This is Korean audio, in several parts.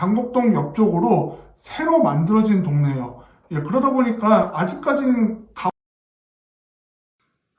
장곡동 옆쪽으로 새로 만들어진 동네예요. 그러다 보니까 아직까지는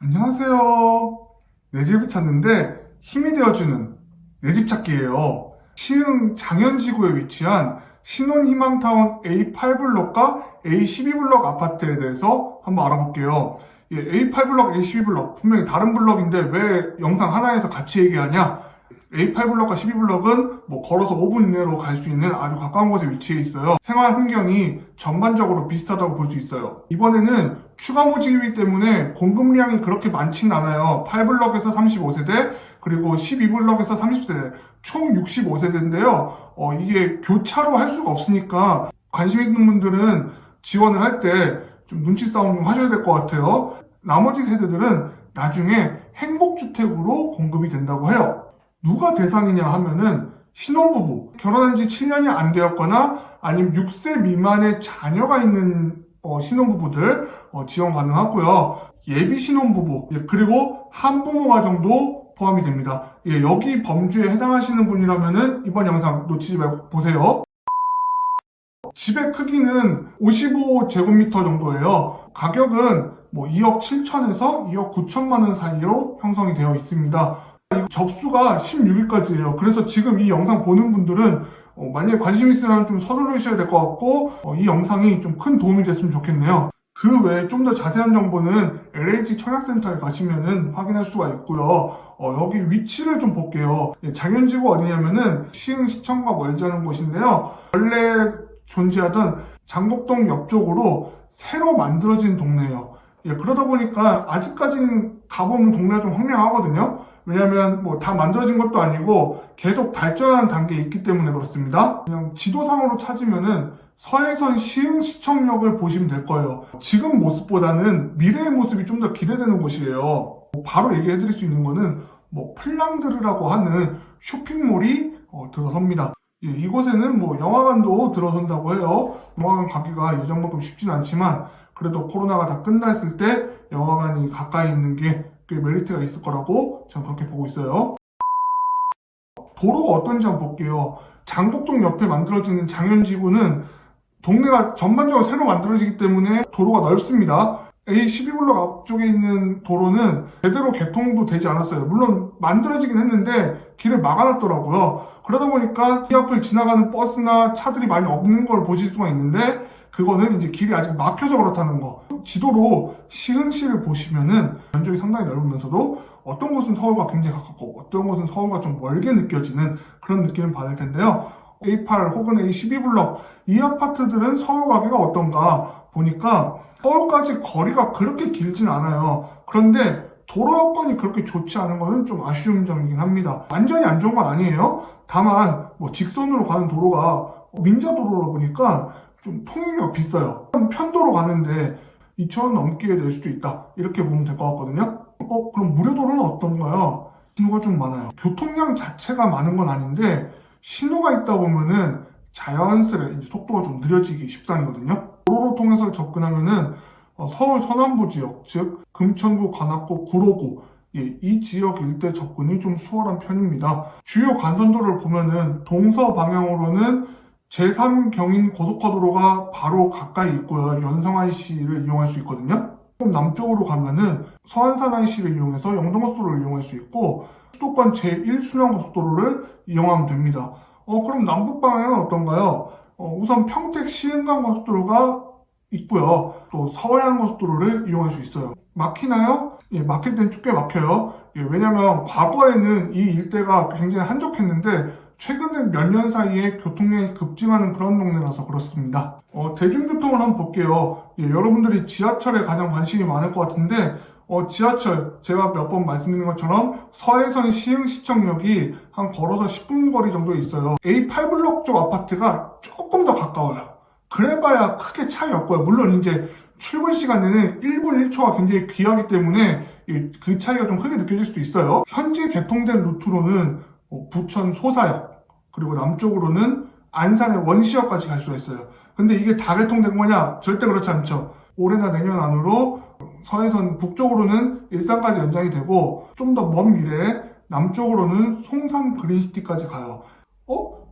안녕하세요. 내 집을 찾는데 힘이 되어주는 내 집 찾기예요. 시흥 장현지구에 위치한 신혼희망타운 A8블럭과 A12블럭 아파트에 대해서 한번 알아볼게요. A8블럭, A12블럭 분명히 다른 블럭인데 왜 영상 하나에서 같이 얘기하냐? A8블럭과 12블럭은 걸어서 5분 이내로 갈 수 있는 아주 가까운 곳에 위치해 있어요. 생활 환경이 전반적으로 비슷하다고 볼 수 있어요. 이번에는 추가 모집이기 때문에 공급량이 그렇게 많지는 않아요. 8블럭에서 35세대, 그리고 12블럭에서 30세대, 총 65세대인데요. 이게 교차로 할 수가 없으니까 관심 있는 분들은 지원을 할 때 좀 눈치 싸움 좀 하셔야 될 것 같아요. 나머지 세대들은 나중에 행복주택으로 공급이 된다고 해요. 누가 대상이냐 하면은 신혼부부, 결혼한 지 7년이 안 되었거나 아니면 6세 미만의 자녀가 있는 신혼부부들 지원 가능하고요. 예비 신혼부부, 그리고 한부모 가정도 포함이 됩니다. 여기 범주에 해당하시는 분이라면은 이번 영상 놓치지 말고 보세요. 집의 크기는 55제곱미터 정도예요. 가격은 2억 7천에서 2억 9천만 원 사이로 형성이 되어 있습니다. 접수가 16일까지예요. 그래서 지금 이 영상 보는 분들은 만약에 관심 있으면 좀 서두르셔야 될 것 같고 이 영상이 좀 큰 도움이 됐으면 좋겠네요. 그 외에 좀 더 자세한 정보는 LH 청약센터에 가시면 확인할 수가 있고요. 여기 위치를 좀 볼게요. 장현지구 어디냐면은 시흥시청과 멀지 않은 곳인데요. 원래 존재하던 장곡동 옆쪽으로 새로 만들어진 동네예요. 그러다 보니까 아직까지는 가보면 동네가 좀 황량하거든요. 왜냐면 다 만들어진 것도 아니고 계속 발전하는 단계에 있기 때문에 그렇습니다. 그냥 지도상으로 찾으면은 서해선 시흥시청역을 보시면 될 거예요. 지금 모습보다는 미래의 모습이 좀 더 기대되는 곳이에요. 바로 얘기해드릴 수 있는 거는 플랑드르라고 하는 쇼핑몰이 들어섭니다. 이곳에는 영화관도 들어선다고 해요. 영화관 가기가 예전만큼 쉽진 않지만 그래도 코로나가 다 끝났을 때 영화관이 가까이 있는 게 꽤 메리트가 있을 거라고 저는 그렇게 보고 있어요. 도로가 어떤지 한번 볼게요. 장곡동 옆에 만들어지는 장현지구는 동네가 전반적으로 새로 만들어지기 때문에 도로가 넓습니다. A12블럭 앞쪽에 있는 도로는 제대로 개통도 되지 않았어요. 물론 만들어지긴 했는데 길을 막아놨더라고요. 그러다 보니까 이 앞을 지나가는 버스나 차들이 많이 없는 걸 보실 수가 있는데 그거는 이제 길이 아직 막혀서 그렇다는 거. 지도로 시흥시를 보시면은 면적이 상당히 넓으면서도 어떤 곳은 서울과 굉장히 가깝고 어떤 곳은 서울과 좀 멀게 느껴지는 그런 느낌을 받을 텐데요. A8 혹은 A12블럭 이 아파트들은 서울 가기가 어떤가 보니까 서울까지 거리가 그렇게 길진 않아요. 그런데 도로 여건이 그렇게 좋지 않은 것은 좀 아쉬운 점이긴 합니다. 완전히 안 좋은 건 아니에요. 다만 직선으로 가는 도로가 민자도로다 보니까 좀 통행료가 비싸요. 편도로 가는데 2,000원 넘게 낼 수도 있다. 이렇게 보면 될 것 같거든요. 그럼 무료도로는 어떤가요? 신호가 좀 많아요. 교통량 자체가 많은 건 아닌데 신호가 있다 보면은 자연스레 이제 속도가 좀 느려지기 십상이거든요. 도로로 통해서 접근하면은 서울 서남부 지역, 즉 금천구, 관악구, 구로구 이 지역 일대 접근이 좀 수월한 편입니다. 주요 간선도로를 보면은 동서 방향으로는 제3경인 고속화도로가 바로 가까이 있고요. 연성 IC를 이용할 수 있거든요. 좀 남쪽으로 가면은 서안산 IC를 이용해서 영동고속도로를 이용할 수 있고 수도권 제1순환고속도로를 이용하면 됩니다. 그럼 남북 방향은 어떤가요? 우선 평택 시흥간 고속도로가 있고요. 또 서해안 고속도로를 이용할 수 있어요. 막히나요? 막힐 땐 꽤 막혀요. 왜냐면 과거에는 이 일대가 굉장히 한적했는데 최근에 몇 년 사이에 교통량이 급증하는 그런 동네라서 그렇습니다. 대중교통을 한번 볼게요. 여러분들이 지하철에 가장 관심이 많을 것 같은데 지하철 제가 몇 번 말씀드린 것처럼 서해선 시흥시청역이 한 걸어서 10분 거리 정도에 있어요. A8블럭 쪽 아파트가 조금 더 가까워요. 그래봐야 크게 차이 없고요. 물론 이제 출근 시간에는 1분 1초가 굉장히 귀하기 때문에 그 차이가 좀 크게 느껴질 수도 있어요. 현재 개통된 루트로는 부천 소사역 그리고 남쪽으로는 안산의 원시역까지 갈 수가 있어요. 근데 이게 다 개통된 거냐? 절대 그렇지 않죠. 올해나 내년 안으로 서해선 북쪽으로는 일산까지 연장이 되고 좀 더 먼 미래에 남쪽으로는 송산 그린시티까지 가요.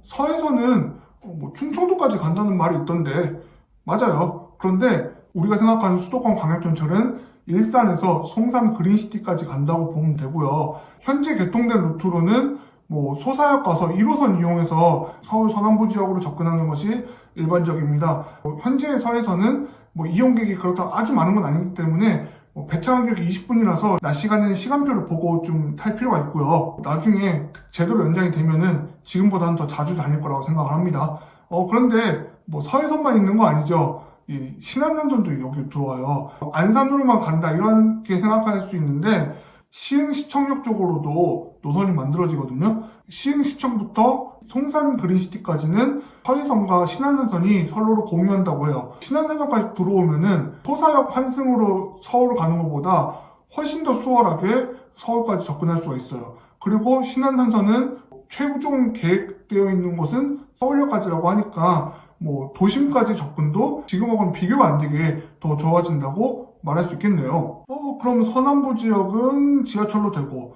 서해선은 뭐 충청도까지 간다는 말이 있던데 맞아요. 그런데 우리가 생각하는 수도권 광역전철은 일산에서 송산 그린시티까지 간다고 보면 되고요. 현재 개통된 루트로는 뭐 소사역 가서 1호선 이용해서 서울 서남부 지역으로 접근하는 것이 일반적입니다. 현재 서에서는 뭐 이용객이 그렇다고 아주 많은 건 아니기 때문에 배차 간격이 20분이라서 낮 시간에는 시간표를 보고 좀 탈 필요가 있고요. 나중에 제대로 연장이 되면은 지금보다는 더 자주 다닐 거라고 생각을 합니다. 그런데 뭐 서해선만 있는 거 아니죠? 이 신안산선도 여기 들어와요. 안산으로만 간다 이렇게 생각할 수 있는데 시흥시청역 쪽으로도 노선이 만들어지거든요. 시흥시청부터 송산 그린시티까지는 서해선과 신안산선이 선로를 공유한다고 해요. 신안산선까지 들어오면은 소사역 환승으로 서울을 가는 것보다 훨씬 더 수월하게 서울까지 접근할 수가 있어요. 그리고 신안산선은 최종 계획되어 있는 곳은 서울역까지라고 하니까 뭐 도심까지 접근도 지금하고는 비교가 안 되게 더 좋아진다고 말할 수 있겠네요. 그럼 서남부 지역은 지하철로 되고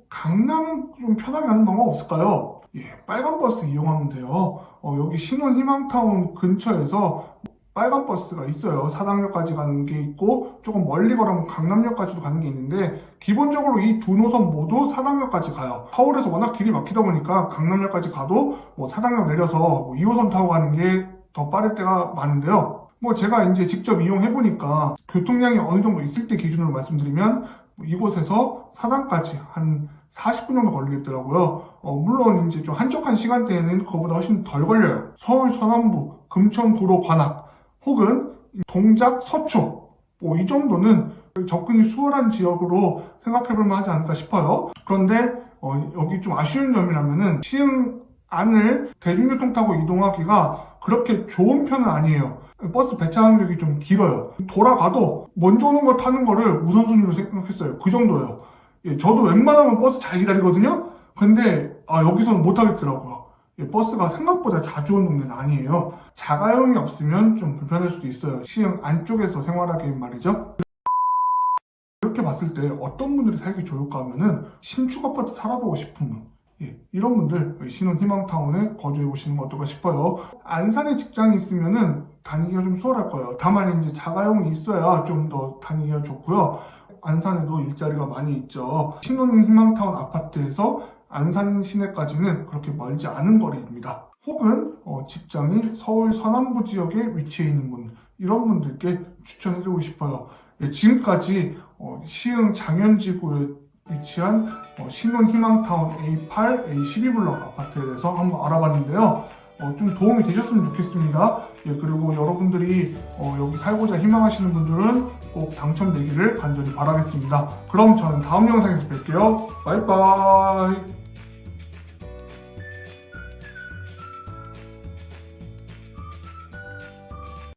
강남은 좀 편하게 가는 방법 없을까요? 빨간 버스 이용하면 돼요. 여기 신혼 희망타운 근처에서 빨간 버스가 있어요. 사당역까지 가는 게 있고 조금 멀리 걸으면 강남역까지도 가는 게 있는데 기본적으로 이 두 노선 모두 사당역까지 가요. 서울에서 워낙 길이 막히다 보니까 강남역까지 가도 뭐 사당역 내려서 뭐 2호선 타고 가는 게 더 빠를 때가 많은데요. 뭐 제가 이제 직접 이용해보니까 교통량이 어느 정도 있을 때 기준으로 말씀드리면 이곳에서 사당까지 한 40분 정도 걸리겠더라고요. 물론 이제 좀 한적한 시간대에는 그거보다 훨씬 덜 걸려요. 서울 서남부, 금천, 구로, 관악 혹은 동작, 서초 뭐 이 정도는 접근이 수월한 지역으로 생각해볼 만하지 않을까 싶어요. 그런데 여기 좀 아쉬운 점이라면은 시흥 안을 대중교통 타고 이동하기가 그렇게 좋은 편은 아니에요. 버스 배차 간격이 좀 길어요. 돌아가도 먼저 오는 거 타는 거를 우선순위로 생각했어요. 그 정도예요. 저도 웬만하면 버스 잘 기다리거든요. 근데 여기서는 못 하겠더라고요. 버스가 생각보다 자주 오는 동네는 아니에요. 자가용이 없으면 좀 불편할 수도 있어요. 시흥 안쪽에서 생활하기엔 말이죠. 이렇게 봤을 때 어떤 분들이 살기 좋을까 하면은 신축 아파트 살아보고 싶은 분, 이런 분들 신혼 희망타운에 거주해 보시는 거 어떨까 싶어요. 안산에 직장이 있으면은 다니기가 좀 수월할 거예요. 다만 이제 자가용이 있어야 좀 더 다니기가 좋고요. 안산에도 일자리가 많이 있죠. 신혼 희망타운 아파트에서 안산 시내까지는 그렇게 멀지 않은 거리입니다. 혹은 직장이 서울 서남부 지역에 위치해 있는 분, 이런 분들께 추천해주고 싶어요. 지금까지 시흥 장현지구에 위치한 신혼 희망타운 A8, A12블럭 아파트에 대해서 한번 알아봤는데요. 좀 도움이 되셨으면 좋겠습니다. 그리고 여러분들이 여기 살고자 희망하시는 분들은 꼭 당첨되기를 간절히 바라겠습니다. 그럼 저는 다음 영상에서 뵐게요. 바이바이.